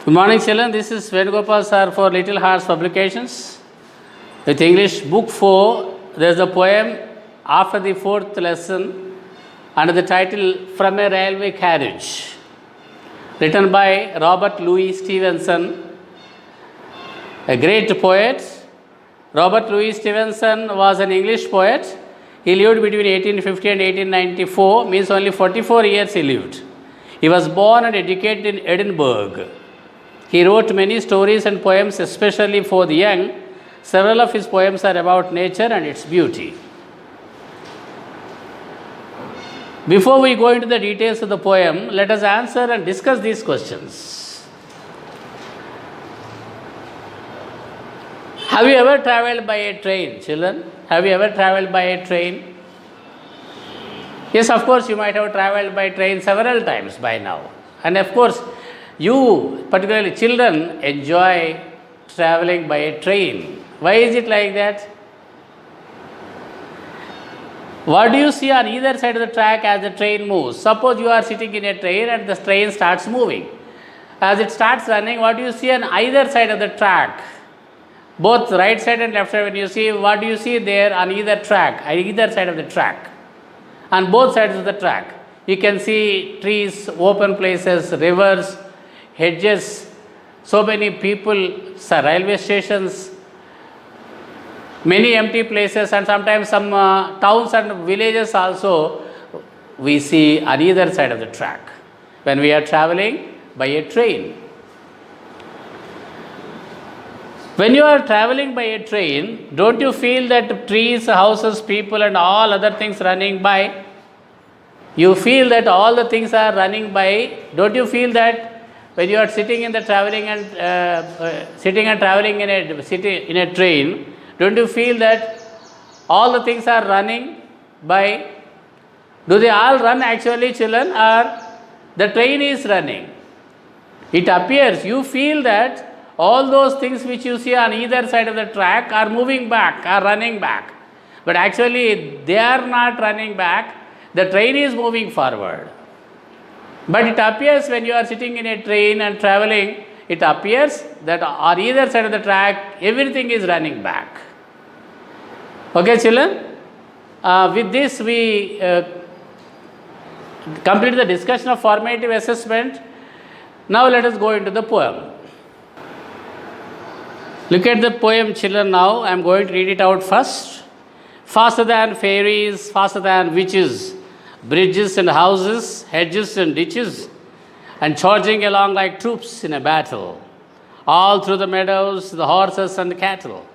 Good morning, children. This is Venugopal sir for Little Hearts Publications. With English Book 4, there is a poem after the fourth lesson under the title From a Railway Carriage, written by Robert Louis Stevenson, a great poet. Robert Louis Stevenson was an English poet. He lived between 1850 and 1894, means only 44 years he lived. He was born and educated in Edinburgh. He wrote many stories and poems, especially for the young. Several of his poems are about nature and its beauty. Before we go into the details of the poem, let us answer and discuss these questions. Have you ever traveled by a train, children? Have you ever traveled by a train? Yes, of course, you might have traveled by train several times by now. And of course, you, particularly children, enjoy traveling by a train. Why is it like that? What do you see on either side of the track as the train moves? Suppose you are sitting in a train and the train starts moving. As it starts running, what do you see on either side of the track? Both right side and left side, when you see, what do you see there on either track, either side of the track? On both sides of the track, you can see trees, open places, rivers, hedges, so many people, railway stations, many empty places, and sometimes some towns and villages also we see on either side of the track when we are traveling by a train. When you are traveling by a train, don't you feel that trees, houses, people and all other things running by? You feel that all the things are running by. Don't you feel that when you are sitting in the traveling and traveling in a train, don't you feel that all the things are running by? Do they all run actually, children, or the train is running? It appears, you feel that all those things which you see on either side of the track are moving back, are running back. But actually, they are not running back. The train is moving forward. But it appears when you are sitting in a train and traveling, it appears that on either side of the track, everything is running back. Okay, children? With this, we complete the discussion of formative assessment. Now, let us go into the poem. Look at the poem, children, now. I am going to read it out first. Faster than fairies, faster than witches, bridges and houses, hedges and ditches, and charging along like troops in a battle. All through the meadows, the horses and the cattle.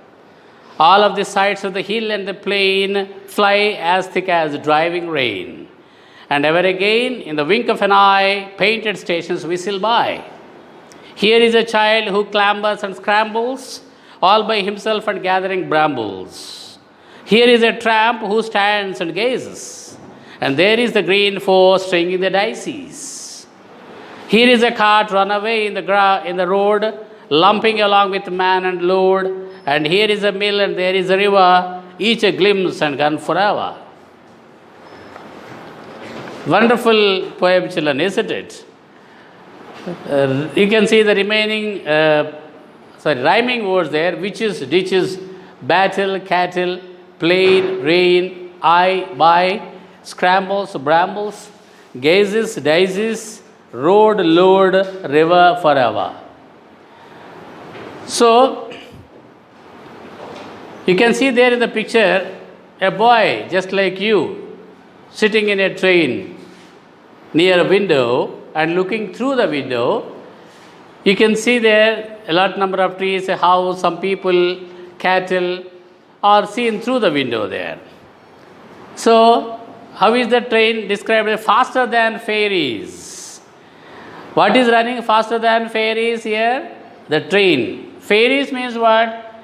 All of the sides of the hill and the plain fly as thick as driving rain. And ever again, in the wink of an eye, painted stations whistle by. Here is a child who clambers and scrambles, all by himself and gathering brambles. Here is a tramp who stands and gazes, and there is the green foe stringing the daisies. Here is a cart run away in the road, lumping along with man and load, and here is a mill and there is a river, each a glimpse and gone forever. Wonderful poem, children, isn't it? You can see the remaining, rhyming words there: witches, ditches, battle, cattle, plain, rain, eye, by, scrambles, brambles, gazes, daisies, road, load, river, forever. So, you can see there in the picture a boy just like you sitting in a train near a window and looking through the window. You can see there a large number of trees, a house, some people, cattle are seen through the window there. So, how is the train described as faster than fairies? What is running faster than fairies here? The train. Fairies means what?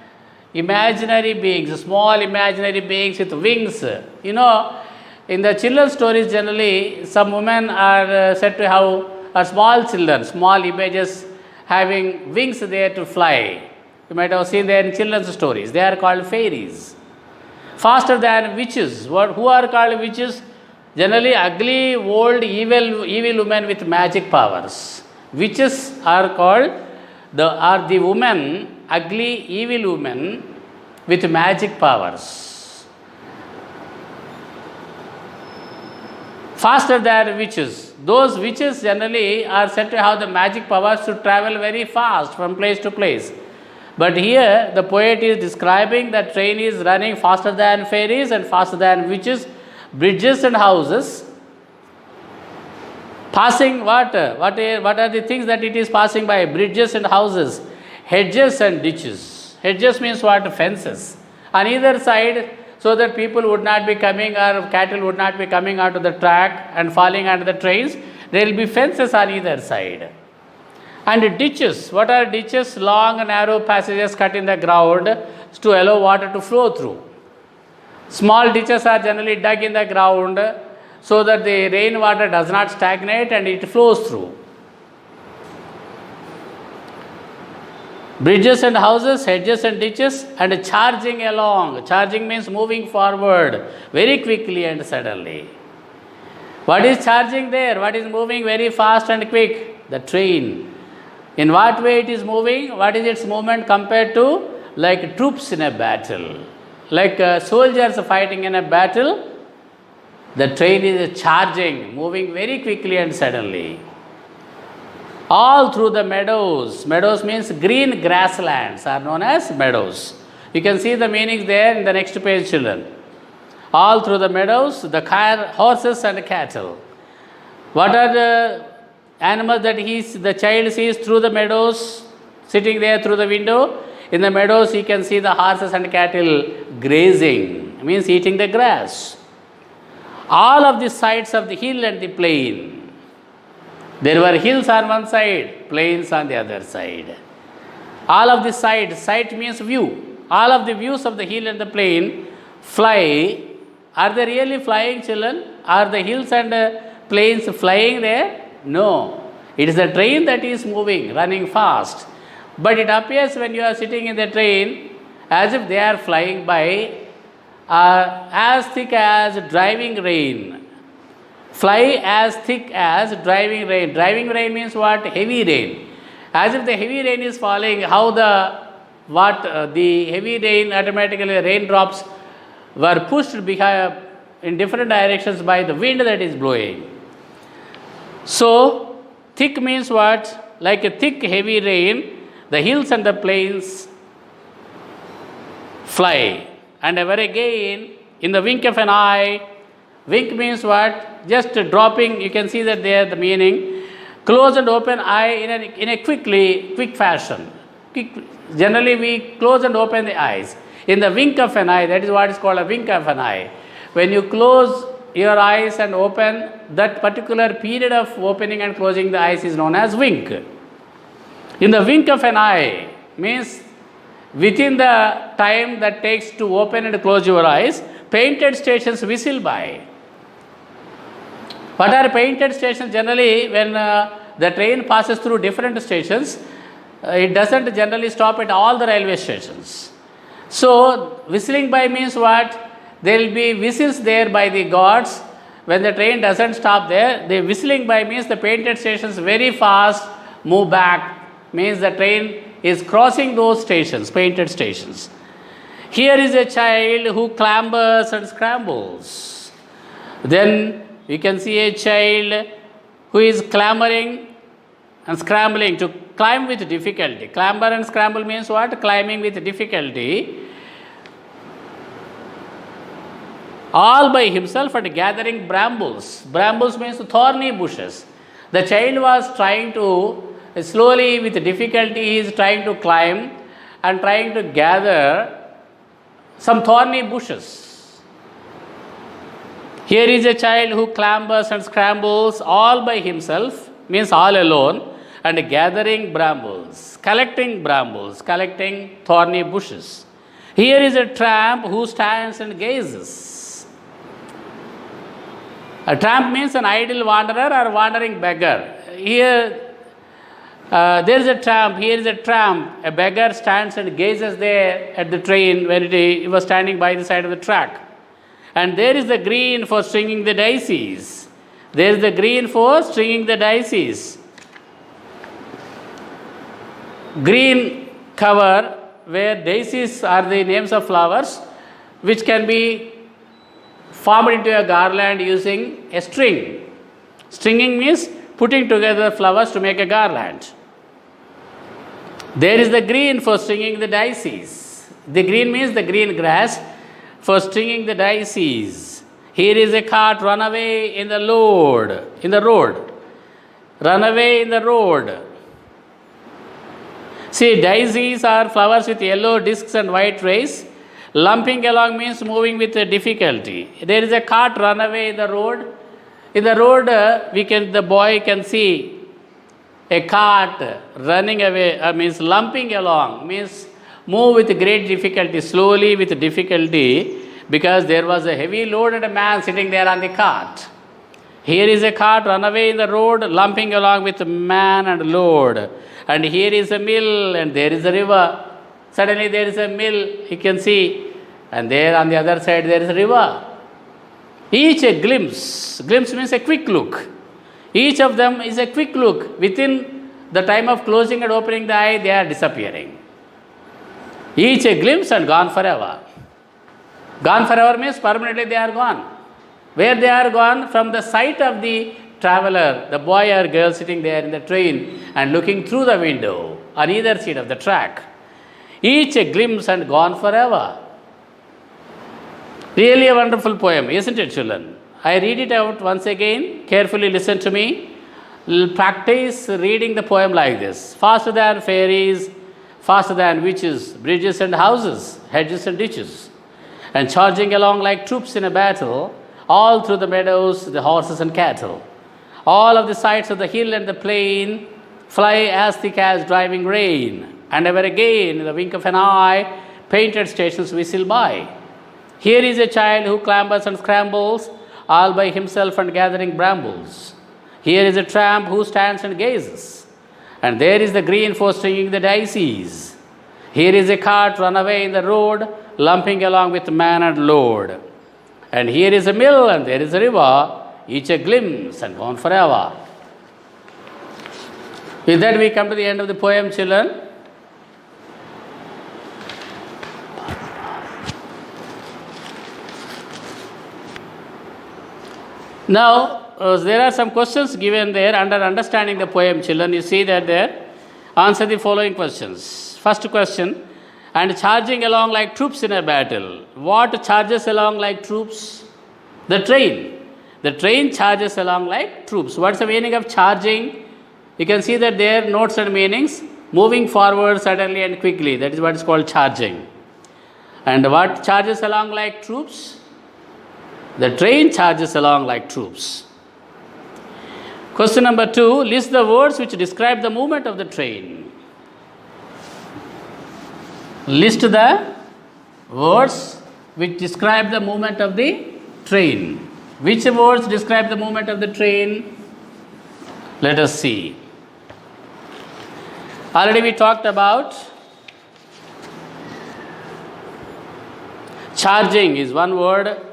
Imaginary beings, small imaginary beings with wings. You know, in the children's stories generally, some women are said to have small children, small images having wings there to fly. You might have seen there in children's stories. They are called fairies. Faster than witches. Who are called witches? Generally ugly, old, evil women with magic powers. Witches are called the women, ugly, evil women with magic powers. Faster than witches. Those witches generally are said to have the magic powers to travel very fast from place to place. But here the poet is describing that train is running faster than fairies and faster than witches, bridges and houses. Passing what? What are the things that it is passing by? Bridges and houses, hedges and ditches. Hedges means what? Fences. On either side, so that people would not be coming or cattle would not be coming onto the track and falling onto the trains. There will be fences on either side. And ditches. What are ditches? Long and narrow passages cut in the ground to allow water to flow through. Small ditches are generally dug in the ground so that the rainwater does not stagnate and it flows through. Bridges and houses, hedges and ditches, and charging along. Charging means moving forward very quickly and suddenly. What is charging there? What is moving very fast and quick? The train. In what way it is moving? What is its movement compared to? Like troops in a battle. Like soldiers fighting in a battle. The train is charging, moving very quickly and suddenly. All through the meadows. Meadows means green grasslands are known as meadows. You can see the meanings there in the next page, children. All through the meadows, the horses and cattle. What are the animals that the child sees through the meadows, sitting there through the window? In the meadows, he can see the horses and cattle grazing, means eating the grass. All of the sides of the hill and the plain. There were hills on one side, plains on the other side. All of the sides, sight means view. All of the views of the hill and the plain fly. Are they really flying, children? Are the hills and plains flying there? No. It is the train that is moving, running fast. But it appears when you are sitting in the train as if they are flying by, as thick as driving rain. Fly as thick as driving rain. Driving rain means what? Heavy rain. As if the heavy rain is falling, how the heavy rain, automatically raindrops were pushed behind in different directions by the wind that is blowing. So, thick means what? Like a thick heavy rain, the hills and the plains fly. And ever again, in the wink of an eye. Wink means what? Just dropping, you can see that there the meaning. Close and open eye in a quick fashion. Generally we close and open the eyes. In the wink of an eye, that is what is called a wink of an eye. When you close your eyes and open, that particular period of opening and closing the eyes is known as wink. In the wink of an eye means within the time that takes to open and close your eyes, painted stations whistle by. What are painted stations? Generally, when the train passes through different stations, it doesn't generally stop at all the railway stations. So, whistling by means what? There will be whistles there by the gods. When the train doesn't stop there, the whistling by means the painted stations very fast move back. Means the train is crossing those stations, painted stations. Here is a child who clambers and scrambles. Then you can see a child who is clambering and scrambling to climb with difficulty. Clamber and scramble means what? Climbing with difficulty. All by himself and gathering brambles. Brambles means thorny bushes. The child was trying to, slowly with difficulty, he is trying to climb and trying to gather some thorny bushes. Here is a child who clambers and scrambles all by himself, means all alone, and gathering brambles, collecting thorny bushes. Here is a tramp who stands and gazes. A tramp means an idle wanderer or wandering beggar. Here, there is a tramp, here is a tramp. A beggar stands and gazes there at the train when he was standing by the side of the track. And there is the green for stringing the daisies. There is the green for stringing the daisies. green cover where daisies are the names of flowers which can be formed into a garland using a string. Stringing means putting together flowers to make a garland. There is the green for stringing the daisies. The green means the green grass for stringing the daisies. Here is a cart run away in the road. Run away in the road. See, daisies are flowers with yellow discs and white rays. Lumping along means moving with difficulty. There is a cart run away in the road. In the road, the boy can see a cart running away, means lumping along, means move with great difficulty, slowly with difficulty, because there was a heavy load and a man sitting there on the cart. Here is a cart run away in the road, lumping along with man and load. And here is a mill, and there is a river. Suddenly there is a mill, you can see, and there on the other side there is a river. Each a glimpse. Glimpse means a quick look. Each of them is a quick look. Within the time of closing and opening the eye, they are disappearing. Each a glimpse and gone forever. Gone forever means permanently they are gone. Where they are gone? From the sight of the traveler, the boy or girl sitting there in the train and looking through the window on either side of the track. Each a glimpse and gone forever. Really a wonderful poem, isn't it, children? I read it out once again. Carefully listen to me. Practice reading the poem like this. Faster than fairies, faster than witches, bridges and houses, hedges and ditches, and charging along like troops in a battle, all through the meadows, the horses and cattle. All of the sights of the hill and the plain fly as thick as driving rain, and ever again, in the wink of an eye, painted stations whistle by. Here is a child who clambers and scrambles, all by himself and gathering brambles. Here is a tramp who stands and gazes, and there is the green for stringing the daisies. Here is a cart run away in the road, lumping along with man and load. And here is a mill, and there is a river, each a glimpse and gone forever. With that, we come to the end of the poem, children. Now, there are some questions given there under understanding the poem, children. You see that there. Answer the following questions. First question, and charging along like troops in a battle. What charges along like troops? The train. The train charges along like troops. What's the meaning of charging? You can see that there notes and meanings. Moving forward suddenly and quickly. That is what is called charging. And what charges along like troops? The train charges along like troops. Question number 2. List the words which describe the movement of the train. List the words which describe the movement of the train. Which words describe the movement of the train? Let us see. Already we talked about charging is one word.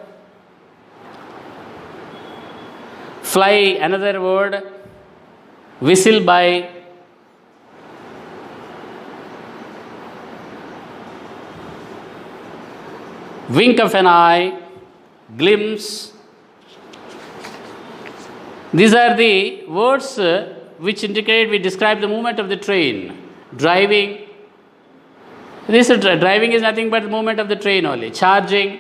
Fly, another word. Whistle by. Wink of an eye. Glimpse. These are the words which indicate, we describe the movement of the train. Driving. Driving is nothing but the movement of the train only. Charging.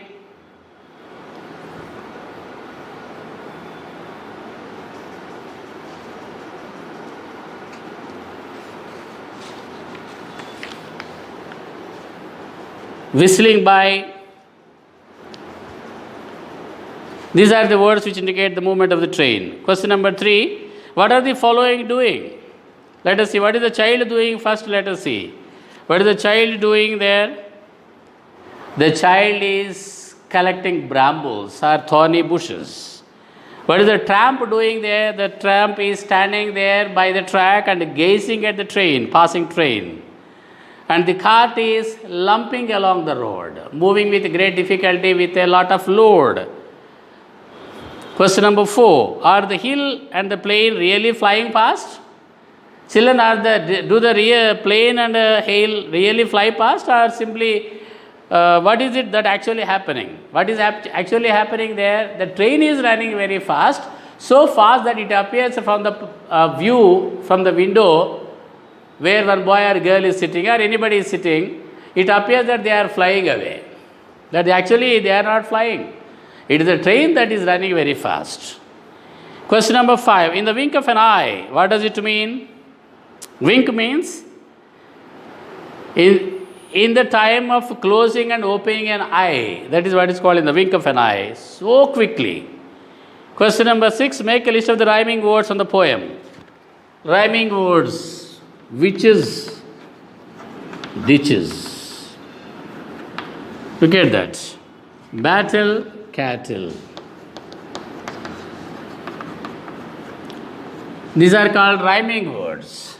Whistling by. These are the words which indicate the movement of the train. Question number 3. What are the following doing? Let us see. What is the child doing? First, let us see. What is the child doing there? The child is collecting brambles or thorny bushes. What is the tramp doing there? The tramp is standing there by the track and gazing at the train, passing train. And the cart is lumping along the road, moving with great difficulty with a lot of load. Question number 4. Are the hill and the plain really flying past? Children, do the plane and hail really fly past, or simply what is it that actually happening? What is actually happening there? The train is running very fast, so fast that it appears from the view from the window where one boy or girl is sitting or anybody is sitting, it appears that they are flying away. That they are not flying. It is a train that is running very fast. Question number 5. In the wink of an eye, what does it mean? Wink means in the time of closing and opening an eye. That is what is called in the wink of an eye. So quickly. Question number 6. Make a list of the rhyming words on the poem. Rhyming words. Witches, ditches. Look at that. Battle, cattle. These are called rhyming words.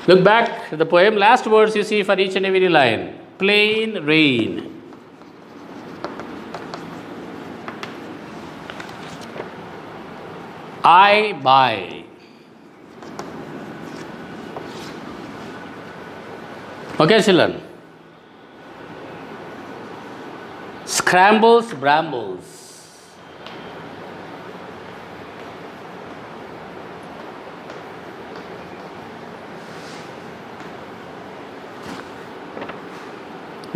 Look back at the poem. Last words you see for each and every line. Plain rain. I buy. Okay, children. Scrambles, brambles.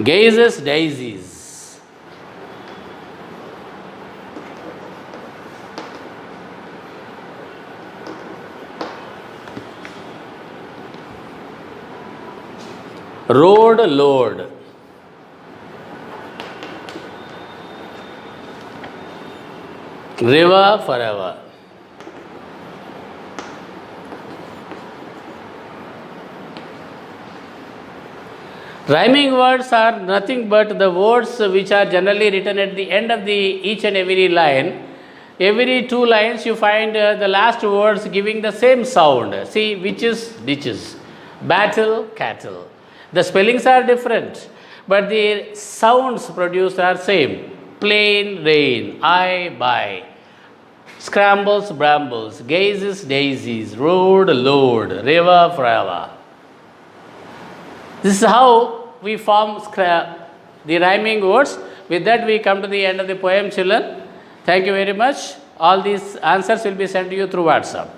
Gazes, daisies. Road, load. River, forever. Rhyming words are nothing but the words which are generally written at the end of each and every line. Every 2 lines you find the last words giving the same sound. See, witches, ditches. Battle, cattle. The spellings are different, but the sounds produced are same. Plain rain, I buy. Scrambles, brambles. Gazes, daisies. Road, load. River, forever. This is how we form the rhyming words. With that, we come to the end of the poem, children. Thank you very much. All these answers will be sent to you through WhatsApp.